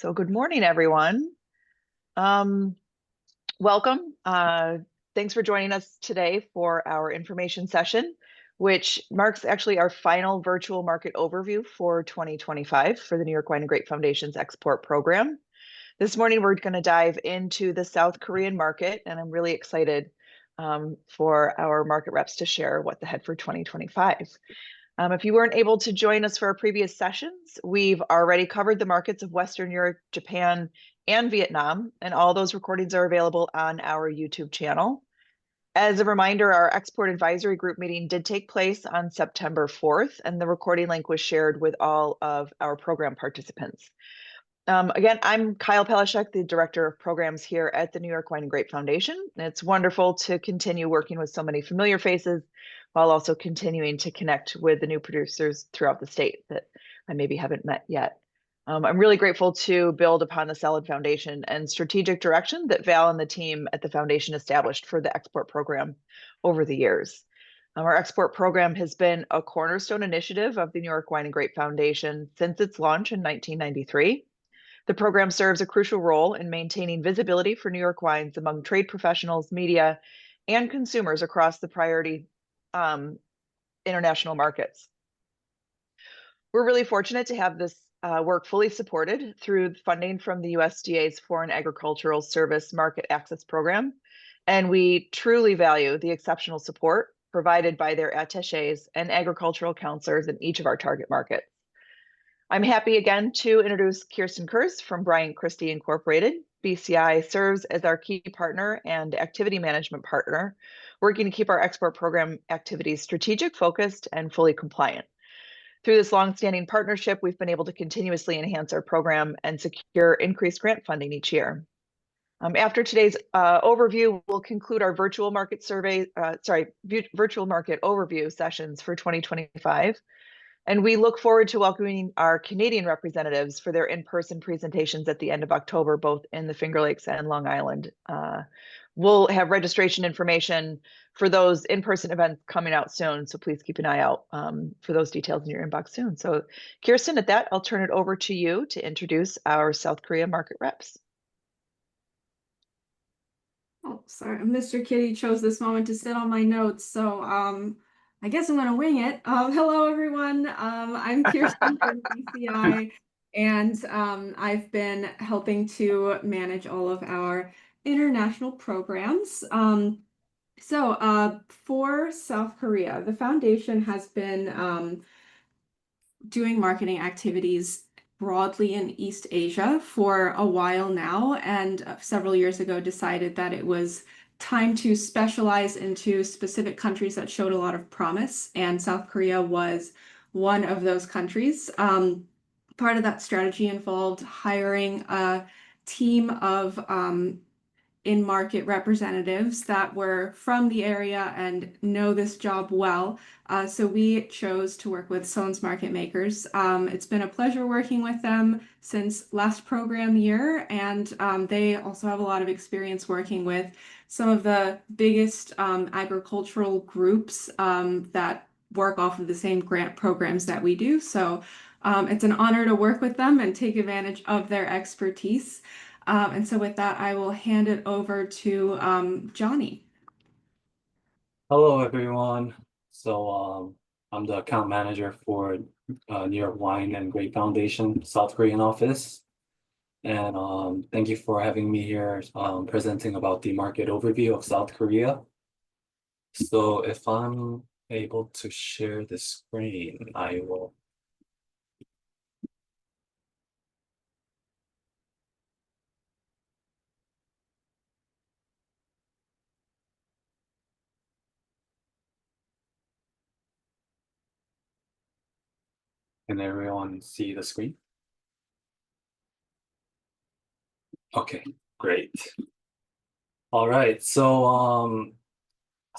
So good morning, everyone. Um, Welcome. Thanks for joining us today for our information session, which marks actually our final virtual market overview for 2025 for the New York Wine and Grape Foundation's export program. This morning, we're going to dive into the South Korean market, and I'm really excited for our market reps to share what the head for 2025. If you weren't able to join us for our previous sessions, we've already covered the markets of Western Europe, Japan, and Vietnam, and all those recordings are available on our YouTube channel. As a reminder, our export advisory group meeting did take place on September 4th, and the recording link was shared with all of our program participants. Again, I'm Kyle Pelishek, the Director of Programs here at the New York Wine and Grape Foundation. It's wonderful to continue working with so many familiar faces while also continuing to connect with the new producers throughout the state that I maybe haven't met yet. I'm really grateful to build upon the solid foundation and strategic direction that Val and the team at the foundation established for the export program over the years. Our export program has been a cornerstone initiative of the New York Wine and Grape Foundation since its launch in 1993. The program serves a crucial role in maintaining visibility for New York wines among trade professionals, media, and consumers across the priority international markets. We're really fortunate to have this work fully supported through funding from the USDA's Foreign Agricultural Service Market Access Program, and we truly value the exceptional support provided by their attachés and agricultural counselors in each of our target markets. I'm happy again to introduce Kirsten Kurz from Bryant Christie Incorporated. BCI serves as our key partner and activity management partner, working to keep our export program activities strategic, focused, and fully compliant. Through this longstanding partnership, we've been able to continuously enhance our program and secure increased grant funding each year. After today's overview, we'll conclude our virtual market virtual market overview sessions for 2025. And we look forward to welcoming our Canadian representatives for their in-person presentations at the end of October, both in the Finger Lakes and Long Island. We'll have registration information for those in-person events coming out soon, so please keep an eye out for those details in your inbox soon. So Kirsten, at that, I'll turn it over to you to introduce our South Korea market reps. Oh, sorry, Mr. Kitty chose this moment to sit on my notes, so I guess I'm going to wing it. Hello, everyone. I'm Kirsten from BCI, and I've been helping to manage all of our international programs. For South Korea, the foundation has been doing marketing activities broadly in East Asia for a while now, and several years ago decided that it was time to specialize into specific countries that showed a lot of promise, and South Korea was one of those countries. Part of that strategy involved hiring a team of in-market representatives that were from the area and know this job well. So we chose to work with Sohn's Market Makers. It's been a pleasure working with them since last program year, and they also have a lot of experience working with some of the biggest agricultural groups that work off of the same grant programs that we do. So it's an honor to work with them and take advantage of their expertise. And so with that, I will hand it over to Johnny. Hello, everyone. I'm the account manager for New York Wine and Grape Foundation South Korean office. And thank you for having me here presenting about the market overview of South Korea. So if I'm able to share the screen, I will. Can everyone see the screen? Okay, great. All right, so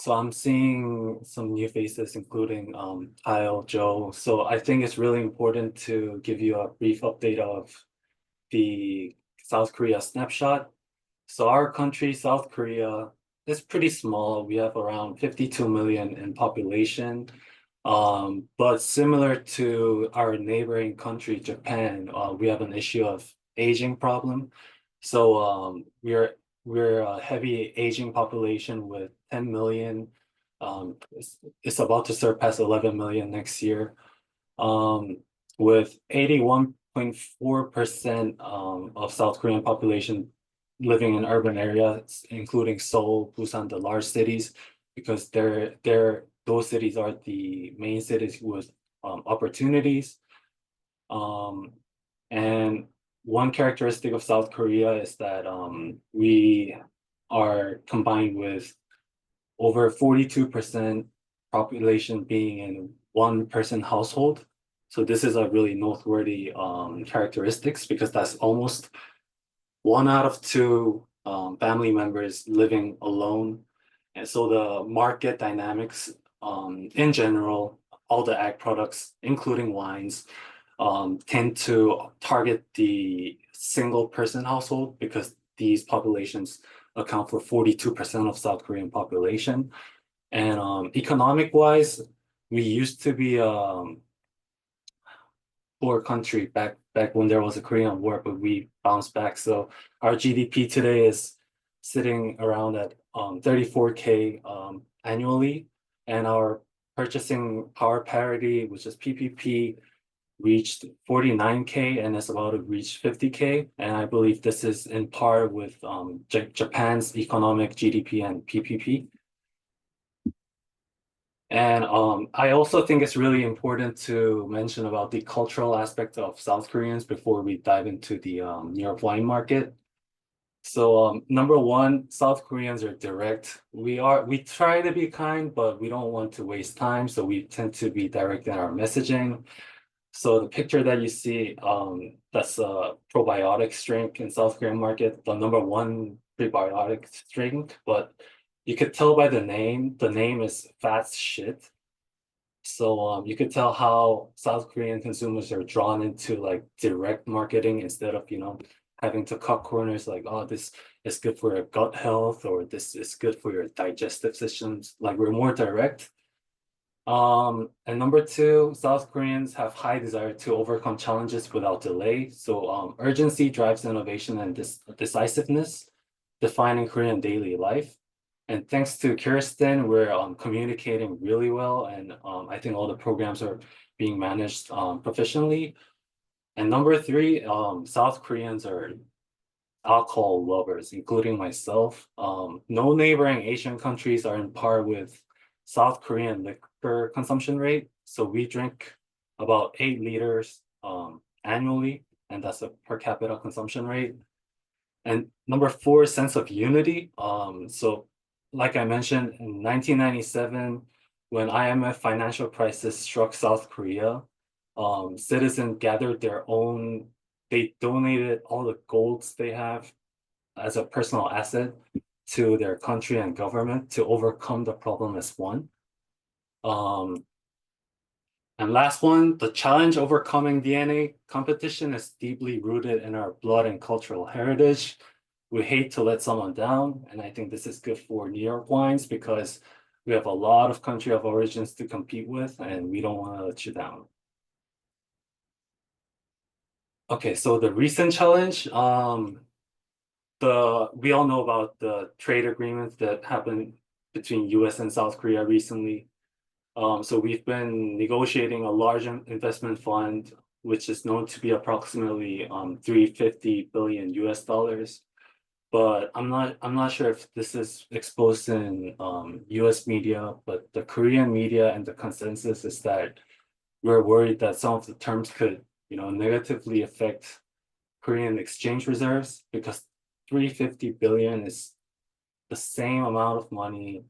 I'm seeing some new faces, including Kyle, Joe. So I think it's really important to give you a brief update of the South Korea snapshot. So our country, South Korea, is pretty small. We have around 52 million in population. But similar to our neighboring country, Japan, we have an issue of aging problem. So we're a heavy aging population with 10 million. It's about to surpass 11 million next year. With 81.4% of South Korean population living in urban areas, including Seoul, Busan, the large cities, because those cities are the main cities with opportunities. And one characteristic of South Korea is that we are combined with over 42% population being in one person household. So this is a really noteworthy characteristics because that's almost 1 out of 2 family members living alone. And so the market dynamics in general, all the ag products, including wines, tend to target the single person household because these populations account for 42% of South Korean population. And economic wise, we used to be poor country back when there was a Korean War, but we bounced back. So our GDP today is sitting around at 34K annually, and our purchasing power parity, which is PPP, reached 49K and is about to reach 50K. And I believe this is in par with Japan's economic GDP and PPP. And I also think it's really important to mention about the cultural aspect of South Koreans before we dive into the New York wine market. So number one, South Koreans are direct. We try to be kind, but we don't want to waste time, so we tend to be direct in our messaging. So the picture that you see, that's a probiotic drink in South Korean market, the number one prebiotic drink, but you could tell by the name is fat shit. So you could tell how South Korean consumers are drawn into like direct marketing instead of, having to cut corners like, oh, this is good for your gut health or this is good for your digestive systems. Like we're more direct. And number two, South Koreans have high desire to overcome challenges without delay. So urgency drives innovation and decisiveness, defining Korean daily life. And thanks to Kirsten, we're communicating really well, and I think all the programs are being managed proficiently. And number three, South Koreans are alcohol lovers, including myself. No neighboring Asian countries are in par with South Korean liquor consumption rate. So we drink about 8 liters annually, and that's a per capita consumption rate. And number four, sense of unity. So like I mentioned, in 1997, when IMF financial crisis struck South Korea, citizens gathered they donated all the golds they have as a personal asset to their country and government to overcome the problem as one. And last one, the challenge overcoming DNA competition is deeply rooted in our blood and cultural heritage. We hate to let someone down, and I think this is good for New York wines because we have a lot of country of origins to compete with, and we don't want to let you down. Okay, so the recent challenge, we all know about the trade agreements that happened between US and South Korea recently. So we've been negotiating a large investment fund, which is known to be approximately 350 billion US dollars. But I'm not sure if this is exposed in US media, but the Korean media and the consensus is that we're worried that some of the terms could, negatively affect Korean exchange reserves because 350 billion is the same amount of money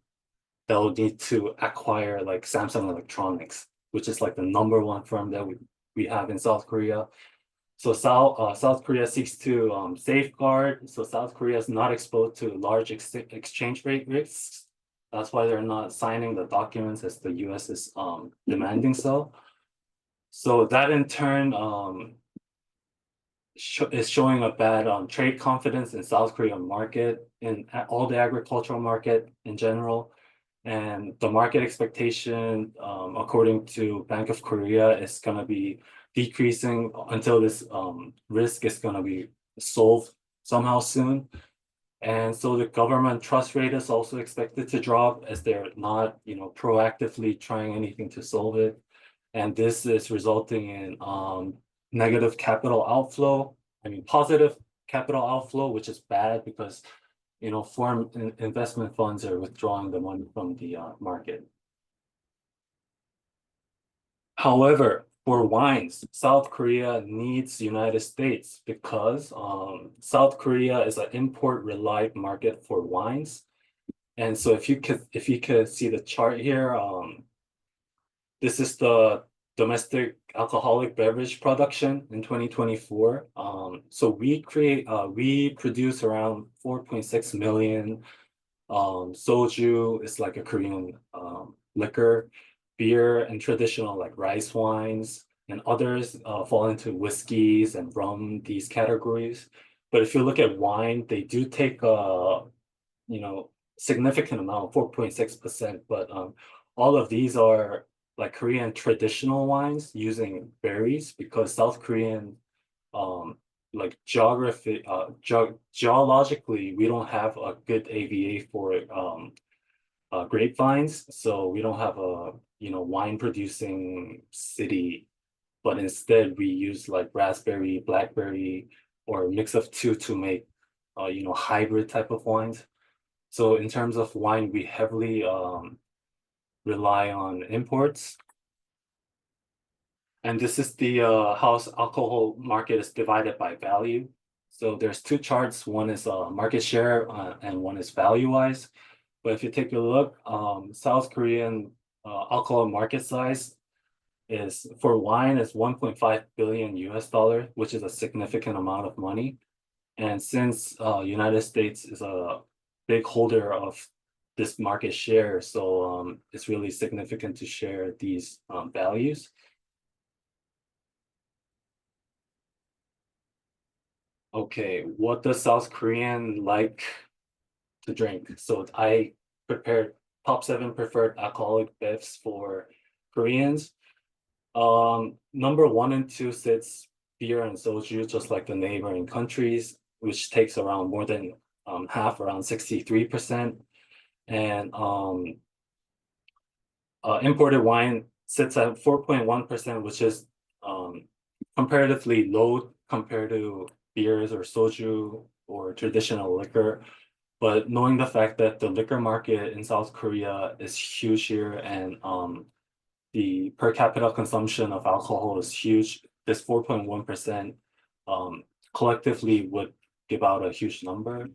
they'll need to acquire like Samsung Electronics, which is like the number one firm that we have in South Korea. So South Korea seeks to safeguard, so South Korea is not exposed to large exchange rate risks. That's why they're not signing the documents as the US is demanding so. So that in turn is showing a bad trade confidence in South Korean market, in all the agricultural market in general. And the market expectation, according to Bank of Korea, is going to be decreasing until this risk is going to be solved somehow soon. And so the government trust rate is also expected to drop as they're not, proactively trying anything to solve it. And this is resulting in negative capital outflow. I mean, positive capital outflow, which is bad because, foreign investment funds are withdrawing the money from the market. However, for wines, South Korea needs United States because South Korea is an import-relied market for wines. And so if you could see the chart here, this is the domestic alcoholic beverage production in 2024. So we produce around 4.6 million. Soju is like a Korean liquor, beer and traditional like rice wines, and others fall into whiskeys and rum, these categories. But if you look at wine, they do take a significant amount, 4.6%. But all of these are like Korean traditional wines using berries because South Korean like geologically, we don't have a good AVA for grapevines, so we don't have a wine producing city, but instead we use like raspberry, blackberry, or a mix of two to make hybrid type of wines. So in terms of wine, we heavily rely on imports. And this is the how alcohol market is divided by value. So there's two charts. One is market share and one is value-wise. But if you take a look, South Korean alcohol market size is for wine is 1.5 billion US dollar, which is a significant amount of money. And since United States is a big holder of this market share, so it's really significant to share these values. Okay, what does South Korean like to drink? So I prepared top 7 preferred alcoholic bevs for Koreans. Number 1 and 2 sits beer and soju, just like the neighboring countries, which takes around more than half, around 63%. And imported wine sits at 4.1%, which is comparatively low compared to beers or soju or traditional liquor. But knowing the fact that the liquor market in South Korea is huge here and the per capita consumption of alcohol is huge, this 4.1% collectively would give out a huge number.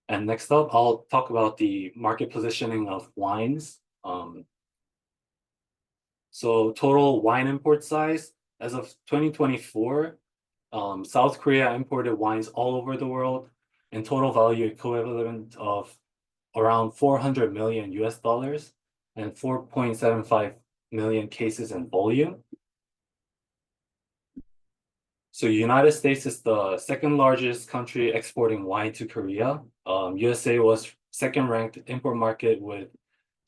And next up, I'll talk about the market positioning of wines. So total wine import size as of 2024, South Korea imported wines all over the world in total value equivalent of around 400 million US dollars and 4.75 million cases in volume. So United States is the second largest country exporting wine to Korea. USA was second ranked import market with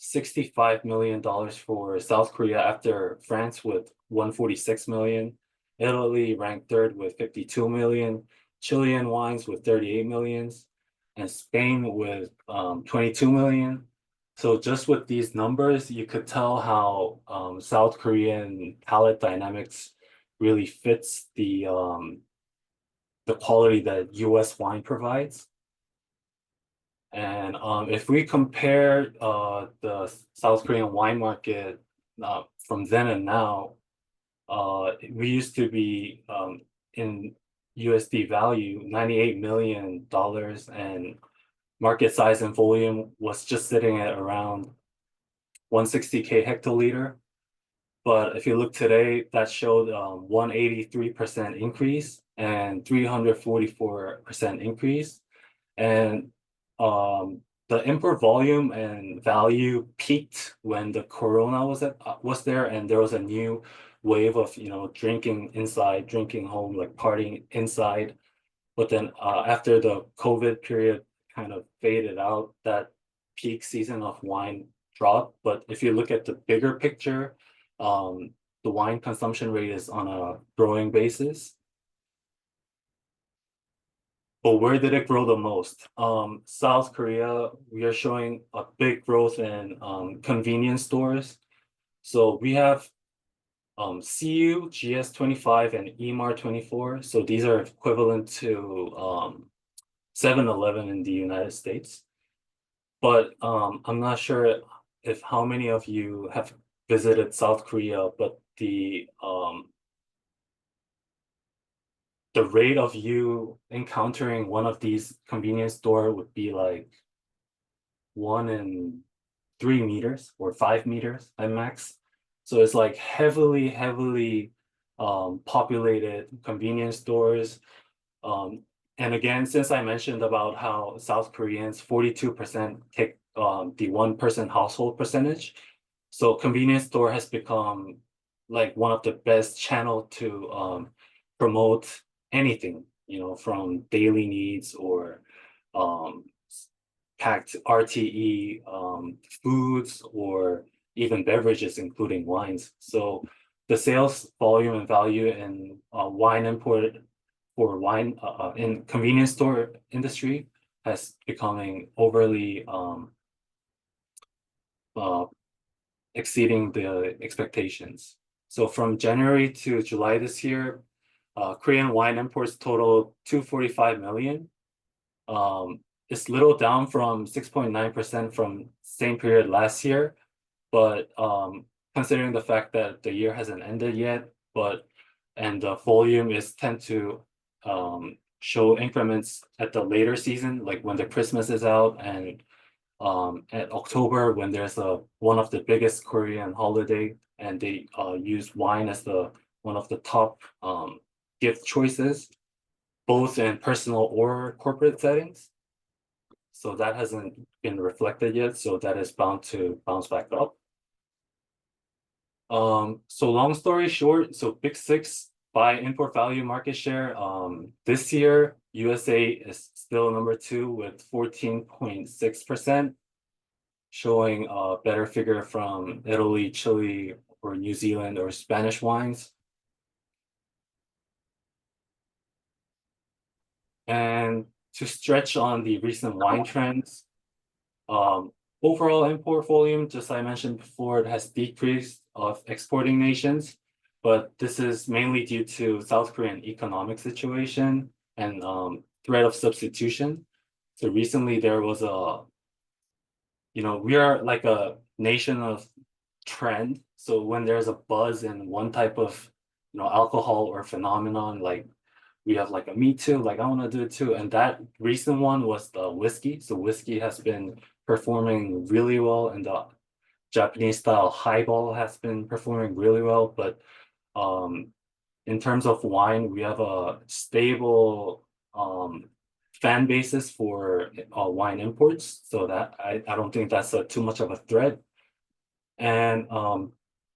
$65 million for South Korea after France with 146 million. Italy ranked third with 52 million, Chilean wines with 38 millions, and Spain with 22 million. So just with these numbers, you could tell how South Korean palate dynamics really fits the quality that US wine provides. And if we compare the South Korean wine market from then and now, we used to be in USD value $98 million, and market size and volume was just sitting at around 160K hectoliter. But if you look today, that showed 183% increase and 344% increase. And the import volume and value peaked when the corona was there, and there was a new wave of drinking inside, drinking home, like partying inside. But then after the COVID period kind of faded out, that peak season of wine dropped. But if you look at the bigger picture, the the wine consumption rate is on a growing basis. But where did it grow the most? South Korea, we are showing a big growth in convenience stores. So we have CU, GS25, and EMAR24. So these are equivalent to 7-Eleven in the United States. But I'm not sure if how many of you have visited South Korea, but the rate of you encountering one of these convenience store would be like 1 in 3 meters or 5 meters at max. So it's like heavily populated convenience stores. And again, since I mentioned about how South Koreans 42% take the 1-person household percentage, so convenience store has become like one of the best channel to promote anything, from daily needs or um, packed RTE foods or even beverages, including wines. So the sales volume and value in wine import for wine in convenience store industry has becoming overly uh, exceeding the expectations. So from January to July this year, Korean wine imports total 245 million. It's little down from 6.9% from same period last year, but considering the fact that the year hasn't ended yet, and the volume is tend to show increments at the later season, like when the Christmas is out and at October when there's one of the biggest Korean holiday and they use wine as the one of the top gift choices, both in personal or corporate settings. So that hasn't been reflected yet, so that is bound to bounce back up. So long story short, so Big Six by import value market share, this year USA is still number 2 with 14.6%, showing a better figure from Italy, Chile, or New Zealand or Spanish wines. And to stretch on the recent wine trends, overall import volume, just I mentioned before, it has decreased of exporting nations, but this is mainly due to South Korean economic situation and threat of substitution. So recently there was we are like a nation of trend. So when there's a buzz in one type of, alcohol or phenomenon, like we have like a me too, like I want to do it too. And that recent one was the whiskey. So whiskey has been performing really well, and the Japanese style highball has been performing really well. But in terms of wine, we have a stable fan basis for wine imports. So that I don't think that's too much of a threat. And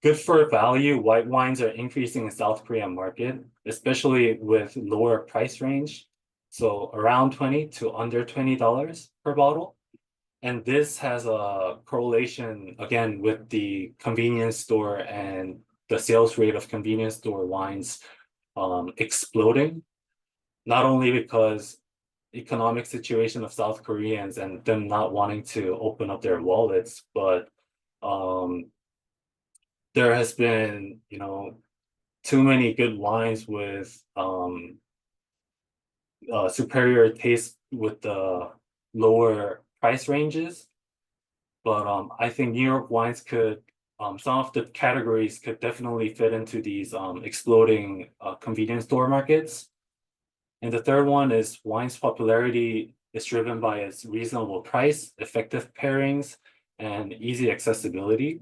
good for value, white wines are increasing in South Korean market, especially with lower price range. So around 20 to under $20 per bottle. And this has a correlation again with the convenience store and the sales rate of convenience store wines exploding, not only because economic situation of South Koreans and them not wanting to open up their wallets, but there has been, too many good wines with superior taste with the lower price ranges. But I think New York wines could, some of the categories could definitely fit into these exploding convenience store markets. And the third one is wine's popularity is driven by its reasonable price, effective pairings, and easy accessibility.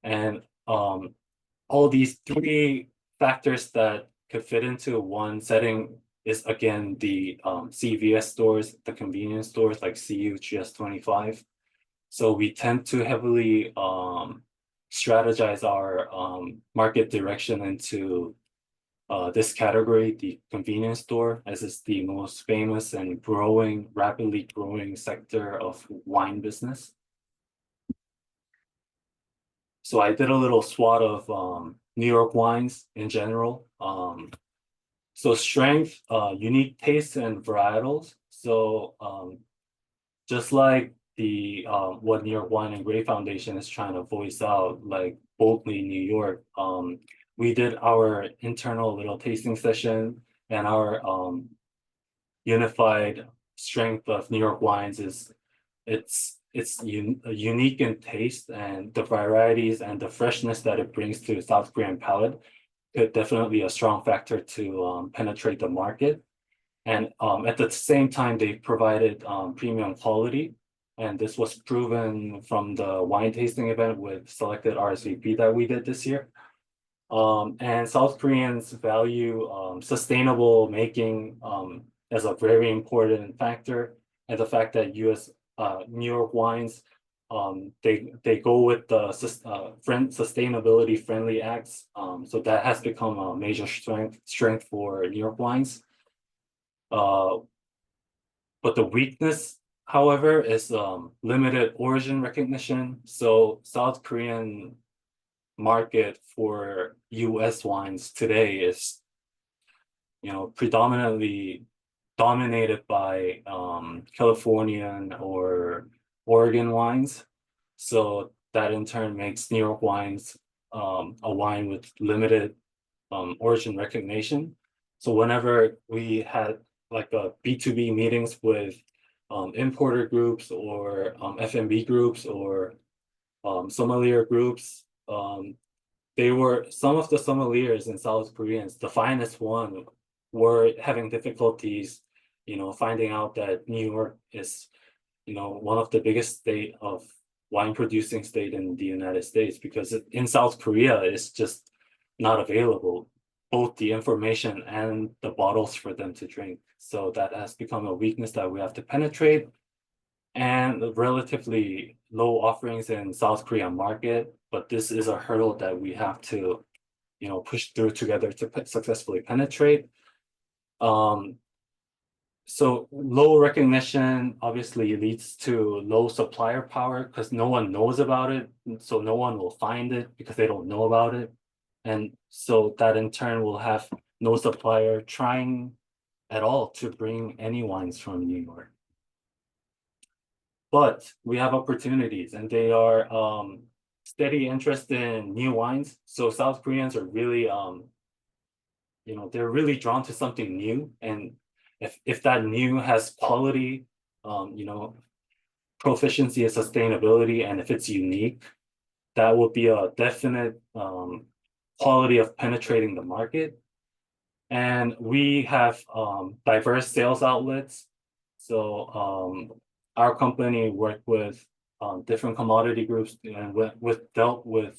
And all these 3 factors that could fit into one setting is again the CVS stores, the convenience stores like CU, GS25. So we tend to heavily strategize our market direction into this category, the convenience store, as it's the most famous and rapidly growing sector of wine business. So I did a little SWOT of New York wines in general. So strength, unique tastes and varietals. So just like the what New York Wine and Grape Foundation is trying to voice out, like boldly New York. We did our internal little tasting session, and our unified strength of New York wines is unique in taste, and the varieties and the freshness that it brings to the South Korean palate could definitely a strong factor to penetrate the market. And at the same time, they provided premium quality. And this was proven from the wine tasting event with selected RSVP that we did this year. And South Koreans value sustainable making as a very important factor. And the fact that New York wines, they go with the sustainability friendly acts. So that has become a major strength for New York wines. But the weakness, however, is limited origin recognition. So South Korean market for US wines today is, predominantly dominated by Californian or Oregon wines. So that in turn makes New York wines a wine with limited origin recognition. So whenever we had like a B2B meetings with importer groups or F&B groups or sommelier groups, some of the sommeliers in South Koreans, the finest one, were having difficulties, finding out that New York is, one of the biggest state of wine producing state in the United States, because in South Korea, it's just not available, both the information and the bottles for them to drink. So that has become a weakness that we have to penetrate. And relatively low offerings in South Korean market, but this is a hurdle that we have to, push through together to successfully penetrate. So low recognition obviously leads to low supplier power because no one knows about it. So no one will find it because they don't know about it. And so that in turn will have no supplier trying at all to bring any wines from New York. But we have opportunities, and they are steady interest in new wines. So South Koreans are really they're really drawn to something new. And if that new has quality, proficiency and sustainability, and if it's unique, that will be a definite quality of penetrating the market. And we have diverse sales outlets. So our company worked with different commodity groups and dealt with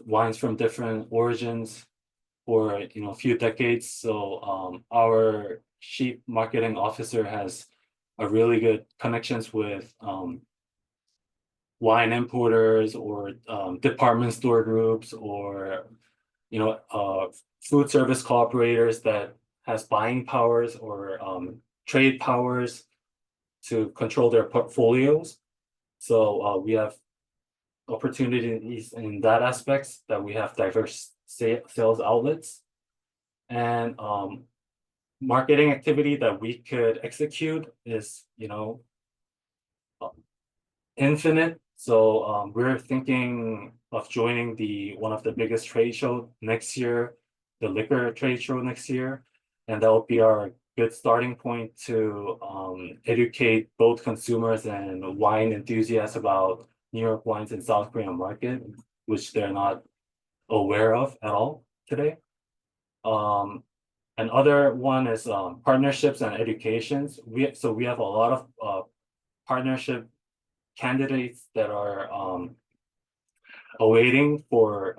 wines from different origins for a few decades. So our chief marketing officer has a really good connections with wine importers or department store groups or food service cooperators that has buying powers or trade powers to control their portfolios. So we have opportunities in that aspects, that we have diverse sales outlets, and marketing activity that we could execute is infinite. So we're thinking of joining one of the biggest trade show next year, the liquor trade show next year, and that will be our good starting point to educate both consumers and wine enthusiasts about New York wines in South Korean market, which they're not aware of at all today. Another one is partnerships and educations. We have a lot of partnership candidates that are awaiting for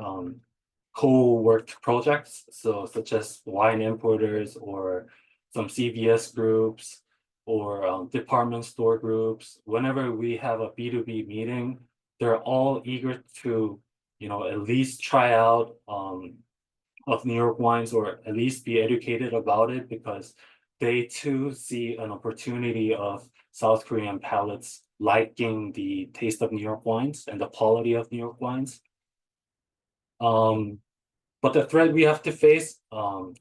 co-worked projects, so such as wine importers or some CVS groups or department store groups. Whenever we have a B2B meeting, they're all eager to at least try out of New York wines, or at least be educated about it, because they too see an opportunity of South Korean palates liking the taste of New York wines and the quality of New York wines. But the threat we have to face,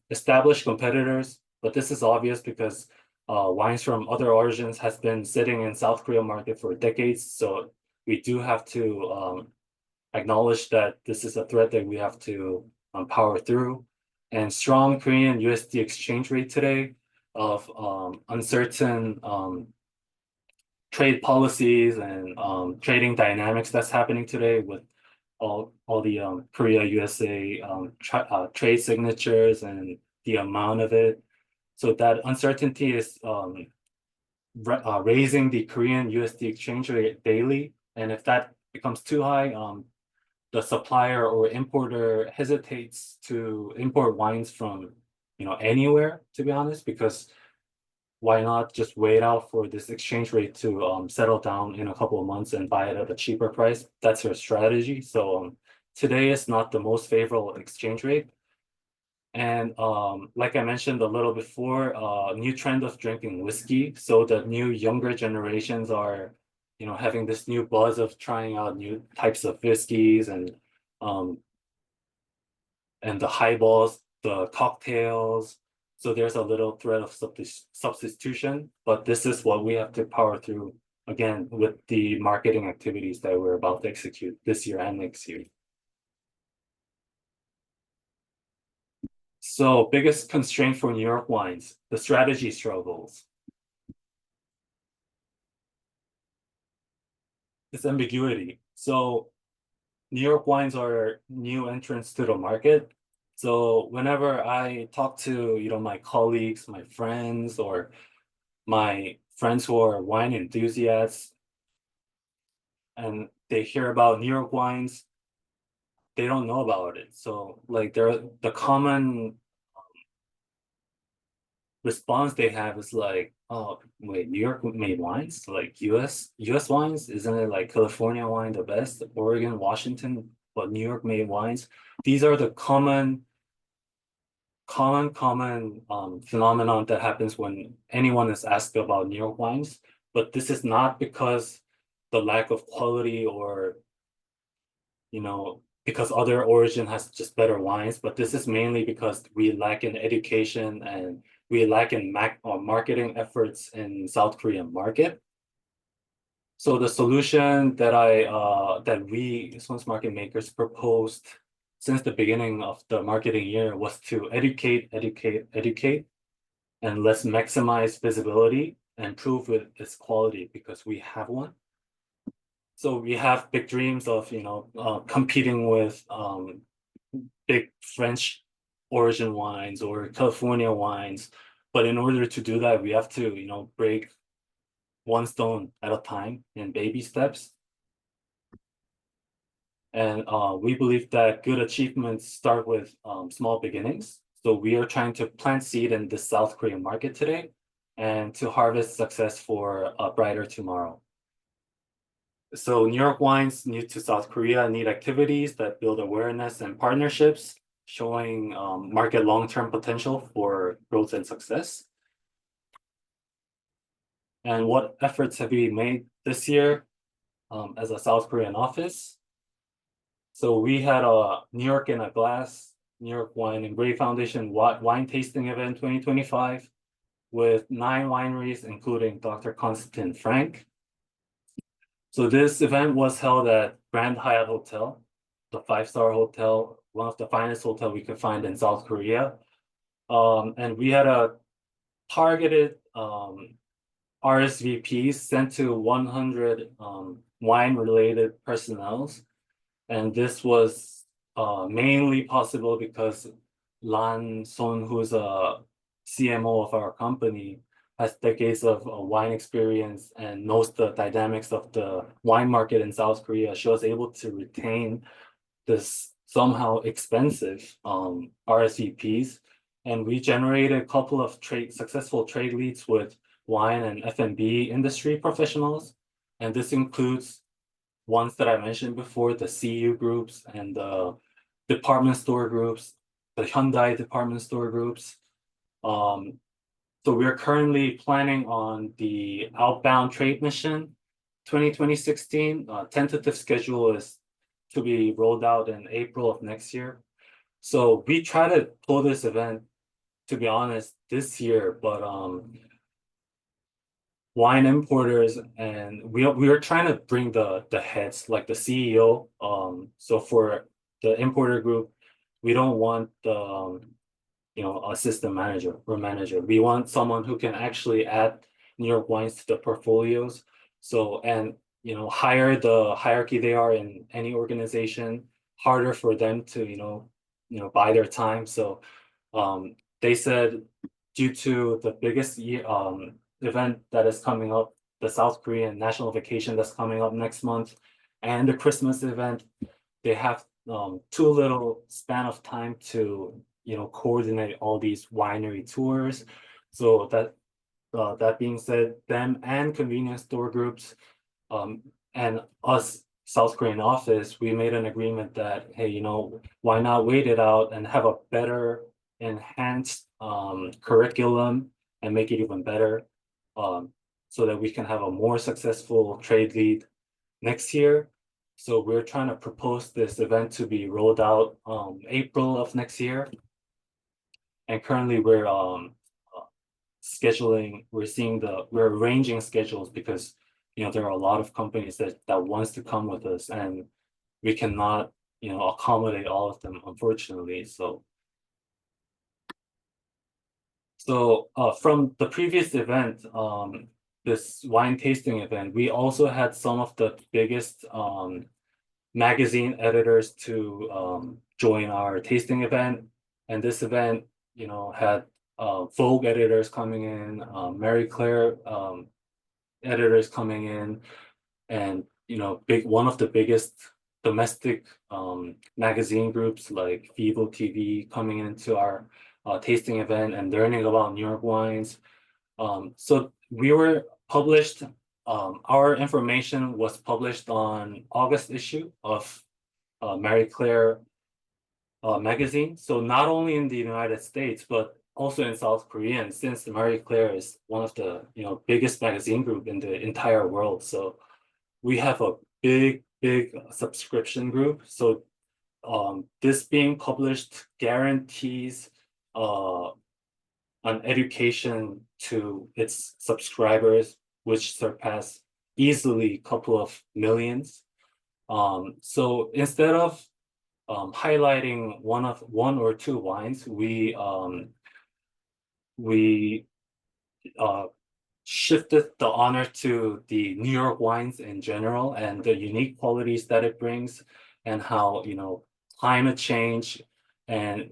established competitors, but this is obvious because wines from other origins has been sitting in South Korea market for decades. So we do have to acknowledge that this is a threat that we have to power through. And strong Korean USD exchange rate today of uncertain trade policies and trading dynamics that's happening today with all the Korea USA trade signatures and the amount of it. So that uncertainty is raising the Korean USD exchange rate daily. And if that becomes too high, the supplier or importer hesitates to import wines from anywhere, to be honest, because why not just wait out for this exchange rate to settle down in a couple of months and buy it at a cheaper price? That's her strategy. So today is not the most favorable exchange rate. And like I mentioned a little before, new trend of drinking whiskey. So the new younger generations are, having this new buzz of trying out new types of whiskeys um and the highballs, the cocktails. So there's a little threat of substitution, but this is what we have to power through again with the marketing activities that we're about to execute this year and next year. So biggest constraint for New York wines, the strategy struggles. It's ambiguity. So New York wines are new entrants to the market. So whenever I talk to, my colleagues, my friends, or my friends who are wine enthusiasts, and they hear about New York wines, they don't know about it. So like the common response they have is like, oh wait, New York made wines? Like US wines? Isn't it like California wine the best? Oregon, Washington, but New York made wines? These are the common phenomenon that happens when anyone is asked about New York wines. But this is not because the lack of quality or because other origin has just better wines, but this is mainly because we lack in education and we lack in marketing efforts in South Korean market. So the solution that we Sohn's market makers proposed since the beginning of the marketing year was to educate, and let's maximize visibility and prove its quality because we have one. So we have big dreams of competing with big French origin wines or California wines, but in order to do that, we have to break one stone at a time in baby steps. And we believe that good achievements start with small beginnings. So we are trying to plant seed in the South Korean market today and to harvest success for a brighter tomorrow. So New York wines new to South Korea need activities that build awareness and partnerships, showing market long-term potential for growth and success. And what efforts have we made this year as a South Korean office? So we had a New York in a Glass, New York Wine and Grape Foundation wine tasting event 2025 with 9 wineries, including Dr. Konstantin Frank. So this event was held at Grand Hyatt Hotel, the 5-star hotel, one of the finest hotel we could find in South Korea. And we had a targeted RSVPs sent to 100 wine-related personnel. And this was mainly possible because Sohn, who's a CMO of our company, has decades of wine experience and knows the dynamics of the wine market in South Korea. She was able to retain this somehow expensive RSVPs. And we generated a couple of successful trade leads with wine and F&B industry professionals. And this includes ones that I mentioned before, the CU groups and the department store groups, the Hyundai department store groups. So we're currently planning on the outbound trade mission 2016. Tentative schedule is to be rolled out in April of next year. So we try to pull this event, to be honest, this year, but wine importers, and we are trying to bring the heads, like the CEO. So for the importer group, we don't want the assistant manager or manager. We want someone who can actually add New York wines to the portfolios. So, and higher the hierarchy they are in any organization, harder for them to buy their time. So they said, due to the biggest event that is coming up, the South Korean national vacation that's coming up next month, and the Christmas event, they have too little span of time to coordinate all these winery tours. So that being said, them and convenience store groups and us South Korean office, we made an agreement that, hey, why not wait it out and have a better enhanced curriculum and make it even better, so that we can have a more successful trade lead next year. So we're trying to propose this event to be rolled out April of next year. And currently we're scheduling, we're arranging schedules because there are a lot of companies that wants to come with us, and we cannot accommodate all of them, unfortunately. So from the previous event, this wine tasting event, we also had some of the biggest magazine editors to join our tasting event. And this event had Vogue editors coming in, Mary Claire editors coming in, and one of the biggest domestic magazine groups like Vivo TV coming into our tasting event and learning about New York wines. So we were published, our information was published on August issue of Mary Claire magazine. So not only in the United States, but also in South Korea, and since Marie Claire is one of the biggest magazine group in the entire world. So we have a big subscription group. So this being published guarantees an education to its subscribers, which surpass easily a couple of millions. So instead of highlighting one or two wines, we shifted the honor to the New York wines in general and the unique qualities that it brings, and how climate change and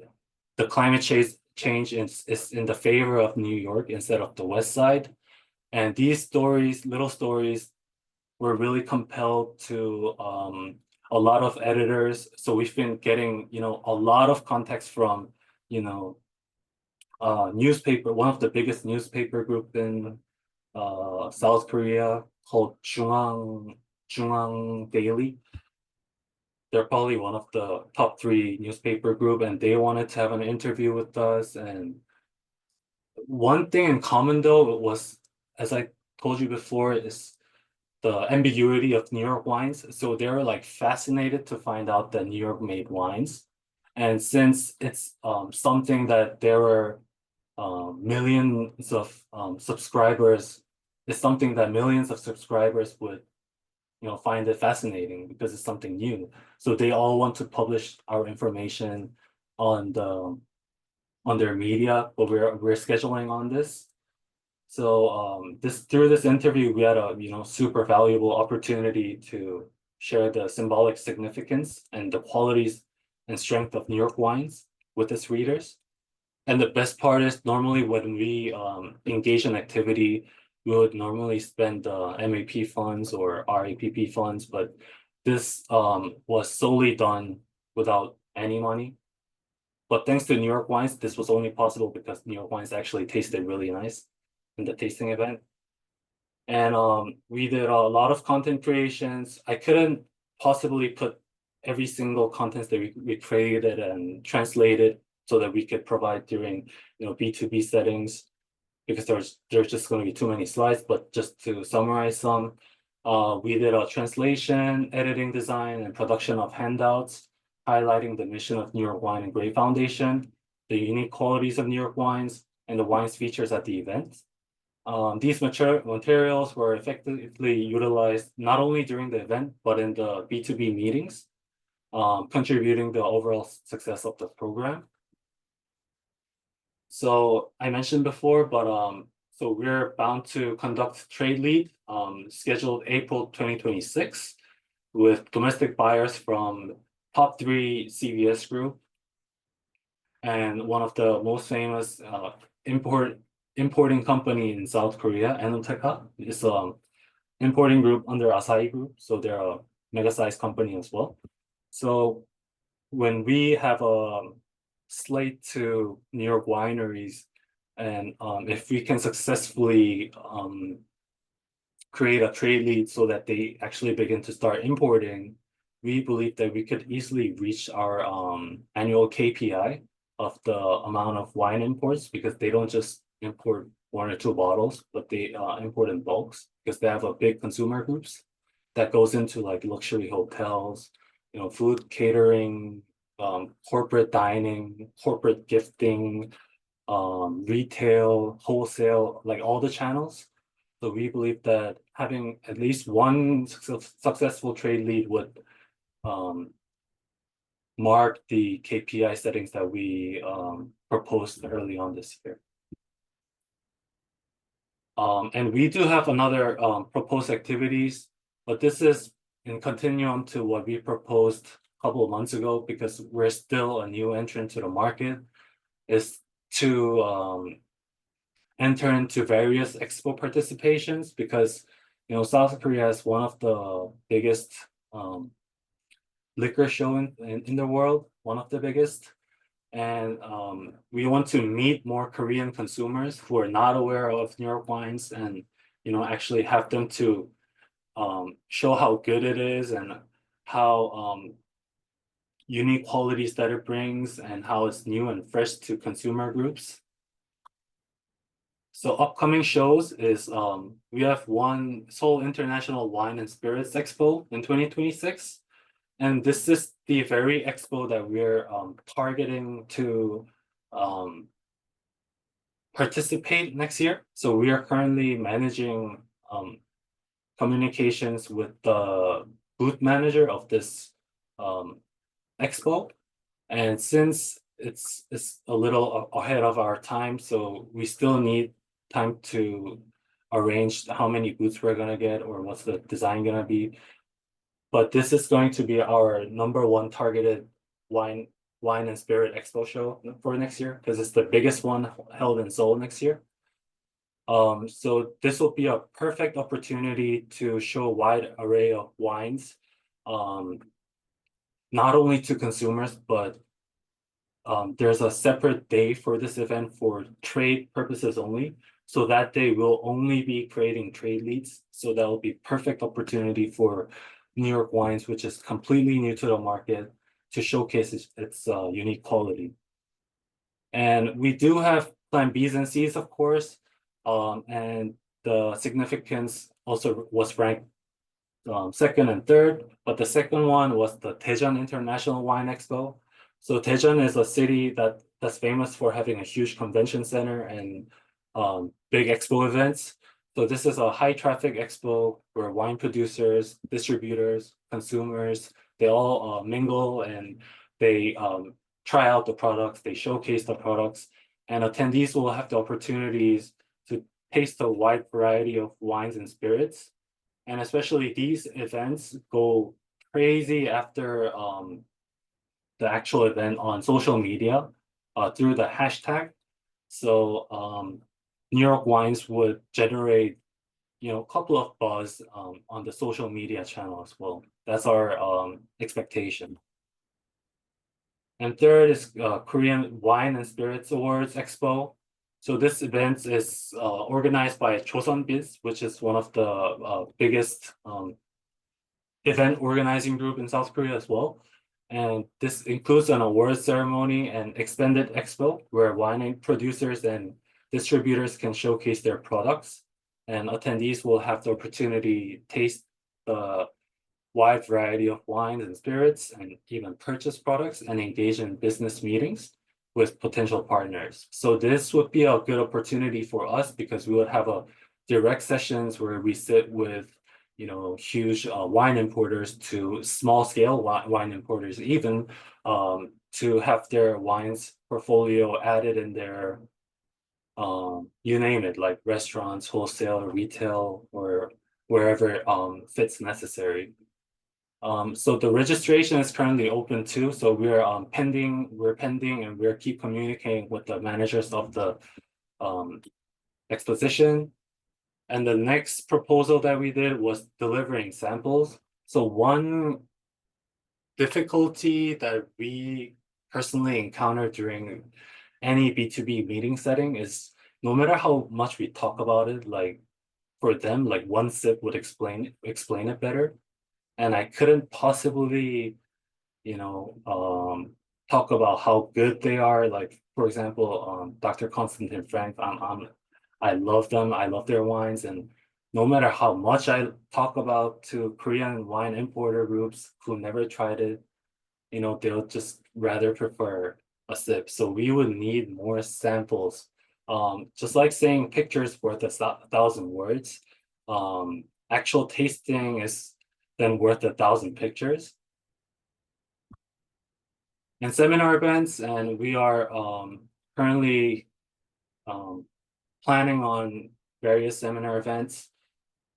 the climate change is in the favor of New York instead of the West Side. And these stories, little stories, were really compelled to a lot of editors. So we've been getting a lot of context from newspaper, one of the biggest newspaper group in South Korea, called Jungang Daily. They're probably one of the top 3 newspaper group, and they wanted to have an interview with us. And one thing in common though was, as I told you before, is the ambiguity of New York wines. So they're like fascinated to find out that New York made wines. And since it's something that there are millions of subscribers, it's something that millions of subscribers would find it fascinating because it's something new. So they all want to publish our information on their media, but we're scheduling on this. So through this interview, we had a super valuable opportunity to share the symbolic significance and the qualities and strength of New York wines with its readers. And the best part is, normally when we engage in activity, we would normally spend MAP funds or RAPP funds, but this was solely done without any money. But thanks to New York wines, this was only possible because New York wines actually tasted really nice in the tasting event. And we did a lot of content creations. I couldn't possibly put every single content that we created and translated so that we could provide during B2B settings, because there's just going to be too many slides. But just to summarize some, We did a translation, editing, design, and production of handouts, highlighting the mission of New York Wine and Grape Foundation, the unique qualities of New York wines, and the wines features at the event. These materials were effectively utilized not only during the event, but in the B2B meetings, contributing to the overall success of the program. So I mentioned before, but so we're bound to conduct trade lead scheduled April 2026 with domestic buyers from top 3 CVS group and one of the most famous importing company in South Korea, Enoteka, is importing group under Asahi Group, so they're a mega-sized company as well. So when we have a slate to New York wineries, and if we can successfully create a trade lead so that they actually begin to start importing, we believe that we could easily reach our annual KPI of the amount of wine imports, because they don't just import 1 or 2 bottles, but they import in bulks, because they have a big consumer groups that goes into like luxury hotels, food catering, corporate dining, corporate gifting, retail, wholesale, like all the channels. So we believe that having at least one successful trade lead would mark the KPI settings that we proposed early on this year. And we do have another proposed activities, but this is in continuum to what we proposed a couple of months ago, because we're still a new entrant to the market, is to enter into various expo participations, because South Korea is one of the biggest liquor show in the world, one of the biggest. And we want to meet more Korean consumers who are not aware of New York wines, and actually have them to show how good it is and how unique qualities that it brings and how it's new and fresh to consumer groups. So upcoming shows is we have one Seoul International Wine and Spirits Expo in 2026. And this is the very expo that we're targeting to participate next year. So we are currently managing communications with the booth manager of this expo. And since it's a little ahead of our time, so we still need time to arrange how many booths we're gonna get or what's the design gonna be. But this is going to be our #1 targeted wine and spirit expo show for next year, because it's the biggest one held in Seoul next year. So this will be a perfect opportunity to show a wide array of wines, not only to consumers, but there's a separate day for this event for trade purposes only. So that day we'll only be creating trade leads. So that will be perfect opportunity for New York wines, which is completely new to the market, to showcase its unique quality. And we do have plan Bs and Cs, of course, and the significance also was ranked second and third, but the second one was the Daejeon International Wine Expo. So Daejeon is a city that's famous for having a huge convention center and big expo events. So this is a high traffic expo where wine producers, distributors, consumers, they all mingle, and they try out the products, they showcase the products, and attendees will have the opportunities to taste a wide variety of wines and spirits. And especially these events go crazy after the actual event on social media through the hashtag. So New York wines would generate, a couple of buzz on the social media channel as well. That's our expectation. And third is Korean Wine and Spirits Awards Expo. So this event is organized by Chosunbiz, which is one of the biggest event organizing group in South Korea as well. And this includes an awards ceremony and expanded expo where wine producers and distributors can showcase their products, and attendees will have the opportunity taste the wide variety of wines and spirits and even purchase products and engage in business meetings with potential partners. So this would be a good opportunity for us because we would have a direct sessions where we sit with, huge wine importers to small scale wine importers, even to have their wines portfolio added in their you name it, like restaurants, wholesale, retail, or wherever fits necessary. So the registration is currently open too. So we're pending and we're keep communicating with the managers of the exposition. And the next proposal that we did was delivering samples. So one difficulty that we personally encounter during any B2B meeting setting is no matter how much we talk about it, like for them, like one sip would explain it better. And I couldn't possibly, talk about how good they are. Like, for example, Dr. Constantine Frank, I love them. I love their wines. And no matter how much I talk about to Korean wine importer groups who never tried it, they'll just rather prefer a sip. So we would need more samples. Just like saying pictures worth a thousand words, actual tasting is then worth 1,000 pictures. And seminar events, and we are currently planning on various seminar events,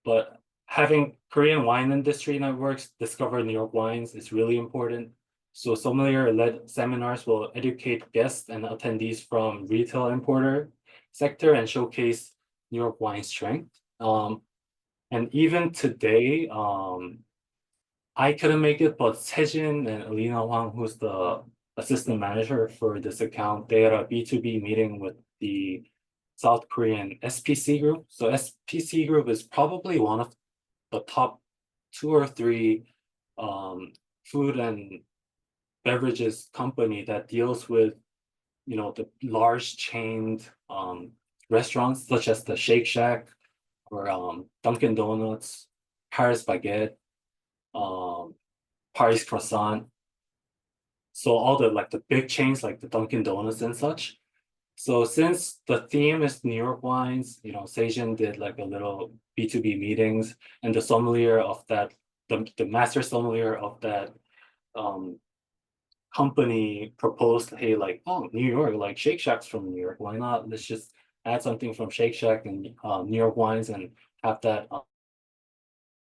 but having Korean wine industry networks discover New York wines is really important. So sommelier-led seminars will educate guests and attendees from retail importer sector and showcase New York wine strength. And even today, I couldn't make it, but Sejin and Alina Wang, who's the assistant manager for this account, they had a B2B meeting with the South Korean SPC group. So SPC group is probably one of the top 2 or 3 food and beverages company that deals with, the large chained restaurants such as the Shake Shack or Dunkin' Donuts, Paris Baguette, Paris Croissant. So all the big chains like the Dunkin' Donuts and such. So since the theme is New York wines, Sejin did like a little B2B meetings, and the sommelier of that, the master sommelier of that company proposed, hey, like, oh, New York, like Shake Shack's from New York. Why not? Let's just add something from Shake Shack and New York wines and have that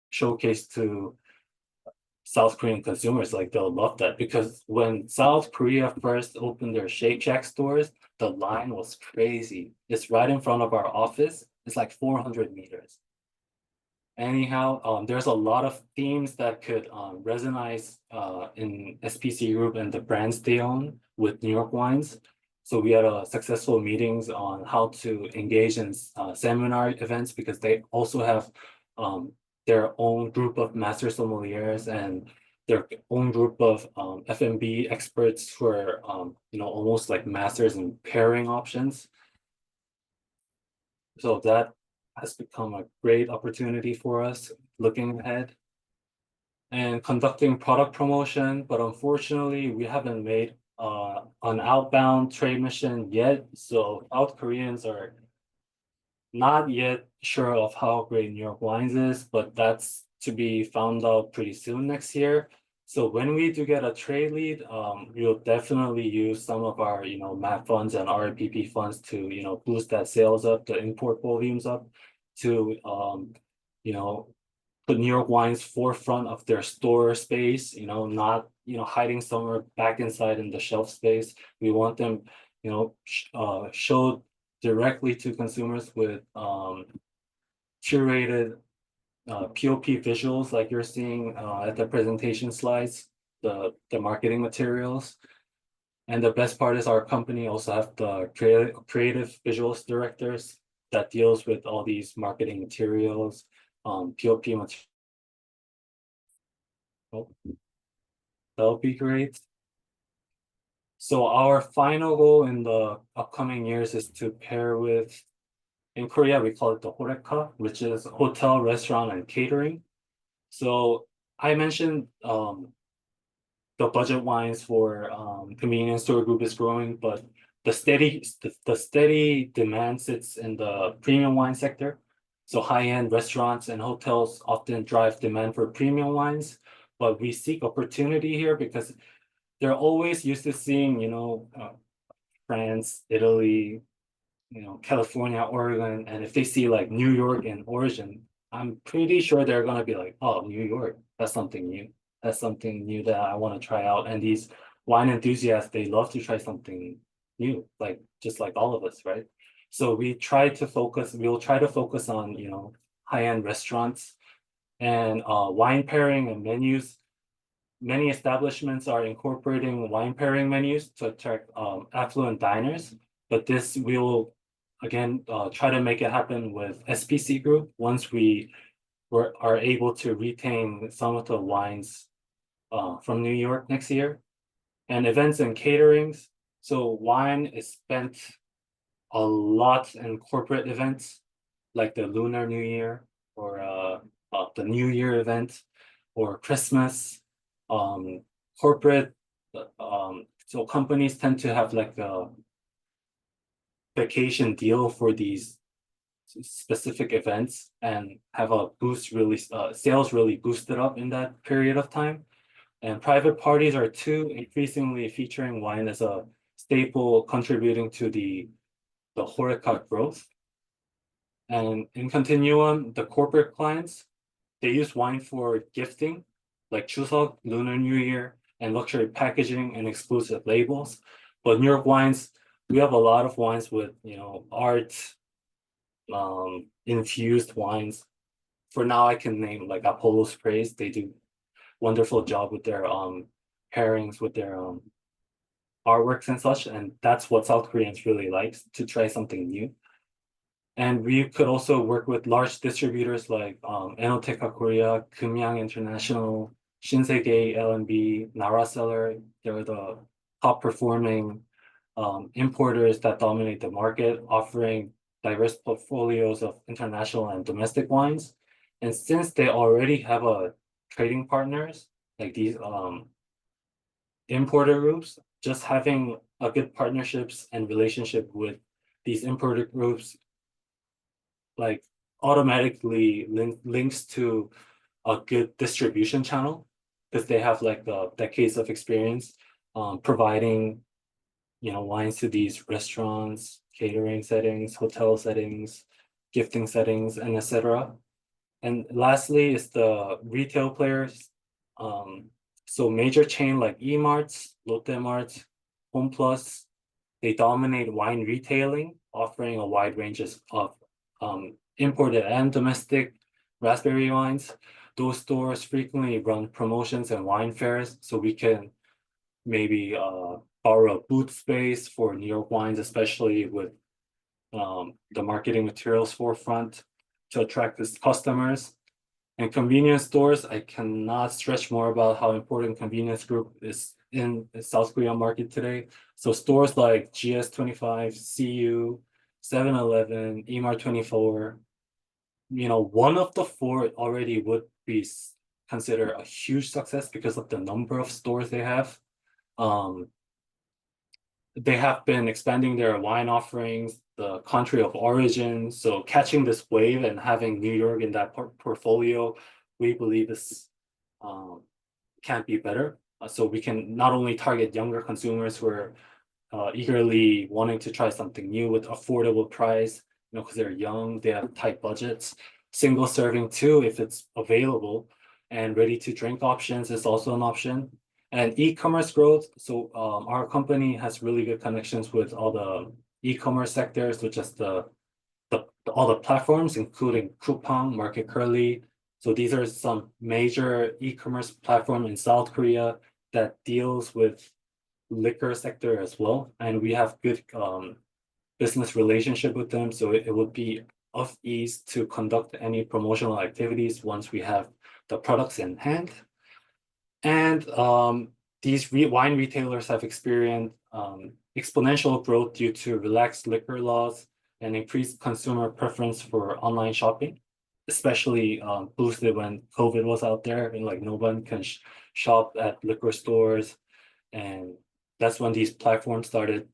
showcase to South Korean consumers. Like they'll love that because when South Korea first opened their Shake Shack stores, the line was crazy. It's right in front of our office. It's like 400 meters. Anyhow, there's a lot of themes that could resonate in SPC Group and the brands they own with New York wines. So we had successful meetings on how to engage in seminar events because they also have their own group of master sommeliers and their own group of F&B experts who are almost like masters in pairing options. So that has become a great opportunity for us looking ahead and conducting product promotion, but unfortunately we haven't made an outbound trade mission yet. So South Koreans are not yet sure of how great New York wines is, but that's to be found out pretty soon next year. So when we do get a trade lead, we'll definitely use some of our, MAP funds and RPP funds to, boost that sales up, the import volumes up, to, put New York wines forefront of their store space, not, hiding somewhere back inside in the shelf space. We want them, show directly to consumers with curated POP visuals like you're seeing at the presentation slides, the marketing materials. And the best part is our company also have the creative visuals directors that deals with all these marketing materials, POP materials. Oh, that'll be great. So our final goal in the upcoming years is to pair with, in Korea, we call it the Horeca, which is hotel, restaurant, and catering. So I mentioned the budget wines for convenience store group is growing, but the steady demand sits in the premium wine sector. So high-end restaurants and hotels often drive demand for premium wines, but we seek opportunity here because they're always used to seeing, France, Italy, California, Oregon, and if they see like New York and origin, I'm pretty sure they're gonna be like, oh, New York, that's something new. That's something new that I want to try out. And these wine enthusiasts, they love to try something new, like just like all of us, right? So we'll try to focus on, high-end restaurants and wine pairing and menus. Many establishments are incorporating wine pairing menus to attract affluent diners, but this will again try to make it happen with SPC Group once are able to retain some of the wines from New York next year. And events and caterings. So wine is spent a lot in corporate events like the Lunar New Year or the New Year event or Christmas. Um, corporate, so companies tend to have like a vacation deal for these specific events and have a boost really sales really boosted up in that period of time. And private parties are too increasingly featuring wine as a staple contributing to the HoReCa growth. And in continuum, the corporate clients, they use wine for gifting, like Chuseok, Lunar New Year, and luxury packaging and exclusive labels. But New York wines, we have a lot of wines with, art, infused wines. For now, I can name like Apollo Sprays. They do wonderful job with their pairings with their artworks and such, and that's what South Koreans really like to try something new. And we could also work with large distributors like Enoteca Korea, Kumyang International, Shinsegae, L&B, Nara Cellar. They're the top performing importers that dominate the market, offering diverse portfolios of international and domestic wines. And since they already have a trading partners, like these importer groups, just having a good partnerships and relationship with these importer groups like automatically links to a good distribution channel because they have like the decades of experience providing wines to these restaurants, catering settings, hotel settings, gifting settings, and etc. And lastly is the retail players. So major chain like E-Marts, Lotte Mart, Home Plus, they dominate wine retailing, offering a wide range of imported and domestic raspberry wines. Those stores frequently run promotions and wine fairs, so we can maybe borrow booth space for New York wines, especially with the marketing materials forefront to attract these customers. And convenience stores, I cannot stretch more about how important convenience group is in the South Korean market today. So stores like GS25, CU, 7-Eleven, EMAR24, one of the four already would be considered a huge success because of the number of stores they have. They have been expanding their wine offerings, the country of origin. So catching this wave and having New York in that portfolio, we believe is can't be better. So we can not only target younger consumers who are eagerly wanting to try something new with affordable price, because they're young, they have tight budgets. Single serving too, if it's available, and ready to drink options is also an option. And e-commerce growth. So our company has really good connections with all the e-commerce sectors, such as all the platforms, including Coupang, Market Curly. So these are some major e-commerce platform in South Korea that deals with liquor sector as well, and we have good business relationship with them, so it would be of ease to conduct any promotional activities once we have the products in hand. And these wine retailers have experienced exponential growth due to relaxed liquor laws and increased consumer preference for online shopping. especially boosted when COVID was out there and like no one can shop at liquor stores, and that's when these platforms started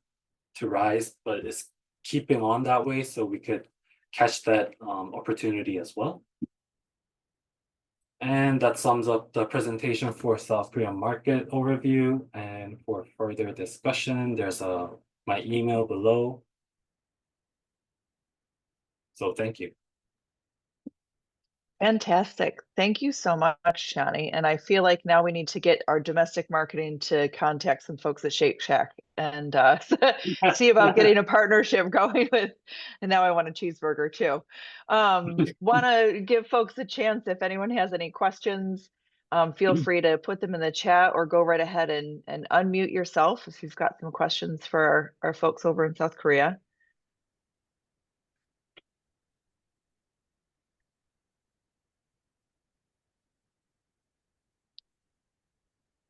to rise, but it's keeping on that way so we could catch that opportunity as well. And that sums up the presentation for South Korean market overview. And for further discussion, there's my email below. So thank you. Fantastic. Thank you so much, Shani. And I feel like now we need to get our domestic marketing to contact some folks at Shake Shack and see about getting a partnership going with. And now I want a cheeseburger too. Want to give folks a chance if anyone has any questions. Feel free to put them in the chat or go right ahead and unmute yourself if you've got some questions for our folks over in South Korea.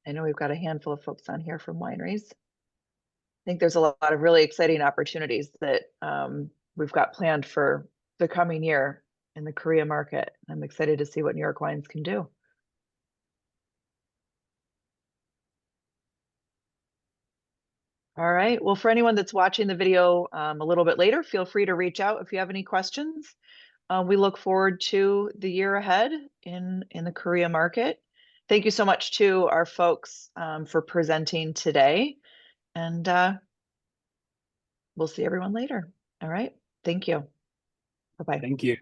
I know we've got a handful of folks on here from wineries. I think there's a lot of really exciting opportunities that we've got planned for the coming year in the Korea market. I'm excited to see what New York Wines can do. All right. Well, for anyone that's watching the video a little bit later, feel free to reach out if you have any questions. We look forward to the year ahead in the Korea market. Thank you so much to our folks for presenting today. And we'll see everyone later. All right. Thank you. Bye-bye. Thank you.